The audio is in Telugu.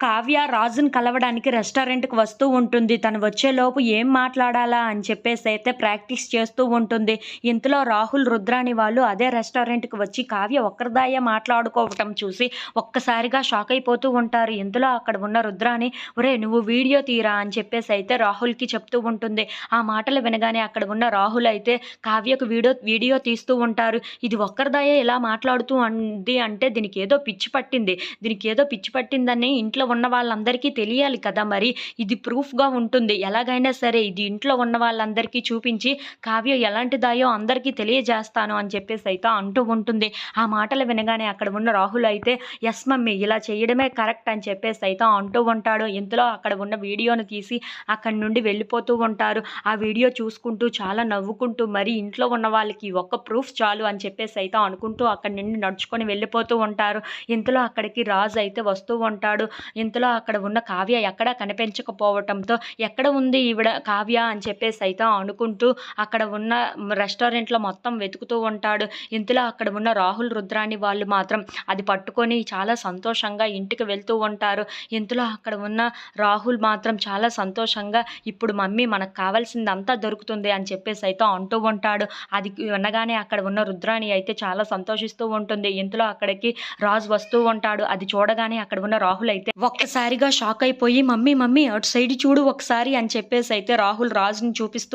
కావ్య రాజుని కలవడానికి రెస్టారెంట్‌కి వస్తూ ఉంటుంది. తను వచ్చేలోపు ఏం మాట్లాడాలా అని చెప్పేసైతే ప్రాక్టీస్ చేస్తూ ఉంటుంది. ఇంతలో రాహుల్, రుద్రాని వాళ్ళు అదే రెస్టారెంట్‌కి వచ్చి కావ్య ఒక్కరిదాయే మాట్లాడుకోవటం చూసి ఒక్కసారిగా షాక్ అయిపోతూ ఉంటారు. ఇంతలో అక్కడ ఉన్న రుద్రాని "ఒరేయ్! నువ్వు వీడియో తీయరా" అని చెప్పేసైతే రాహుల్‌కి చెప్తూ ఉంటుంది. ఆ మాటలు వినగానే అక్కడ ఉన్న రాహుల్ అయితే కావ్యకు వీడియో తీస్తూ ఉంటారు. ఇది ఒక్కరిదాయే ఇలా మాట్లాడుతూ ఉంది అంటే దీనికేదో పిచ్చి పట్టింది. దీనికేదో పిచ్చి పట్టిందని ఇంట్లో ఉన్న వాళ్ళందరికీ తెలియాలి కదా మరి. ఇది ప్రూఫ్‌గా ఉంటుంది. ఎలాగైనా సరే ఇది ఇంట్లో ఉన్న వాళ్ళందరికీ చూపించి కావ్య ఎలాంటిదాయో అందరికీ తెలియజేస్తాను అని చెప్పేసైతే అంటూ ఉంటుంది. ఆ మాటలు వినగానే అక్కడ ఉన్న రాహుల్ అయితే యెస్ మమ్మీ ఇలా చేయడమే కరెక్ట్ అని చెప్పేసైతే అంటూ ఉంటాడు. ఇంతలో అక్కడ ఉన్న వీడియోను తీసి అక్కడి నుండి వెళ్ళిపోతూ ఉంటారు. ఆ వీడియో చూసుకుంటూ చాలా నవ్వుకుంటూ మరి ఇంట్లో ఉన్న వాళ్ళకి ఒక్క ప్రూఫ్ చాలు అని చెప్పేసైతే అనుకుంటూ అక్కడి నుండి నడుచుకొని వెళ్ళిపోతూ ఉంటారు. ఇంతలో అక్కడికి రాజు అయితే వస్తూ ఉంటాడు. ఇంతలో అక్కడ ఉన్న కావ్య ఎక్కడా కనిపించకపోవటంతో ఎక్కడ ఉంది ఈవిడ కావ్య అని చెప్పేసైతే అనుకుంటూ అక్కడ ఉన్న రెస్టారెంట్‌లో మొత్తం వెతుకుతూ ఉంటాడు. ఇంతలో అక్కడ ఉన్న రాహుల్, రుద్రాని వాళ్ళు మాత్రం అది పట్టుకొని చాలా సంతోషంగా ఇంటికి వెళ్తూ ఉంటారు. ఇంతలో అక్కడ ఉన్న రాహుల్ మాత్రం చాలా సంతోషంగా ఇప్పుడు మమ్మీ మనకు కావాల్సిందంతా దొరుకుతుంది అని చెప్పేసైతే అంటూ ఉంటాడు. అది వినగానే అక్కడ ఉన్న రుద్రాని అయితే చాలా సంతోషిస్తూ ఉంటుంది. ఇంతలో అక్కడికి రాజు వస్తూ ఉంటాడు. అది చూడగానే అక్కడ ఉన్న రాహుల్ అయితే ఒక్కసారిగా షాక్ అయిపోయి మమ్మీ అటు సైడ్ చూడు ఒకసారి అని చెప్పేసైతే రాహుల్ రాజుని చూపిస్తూ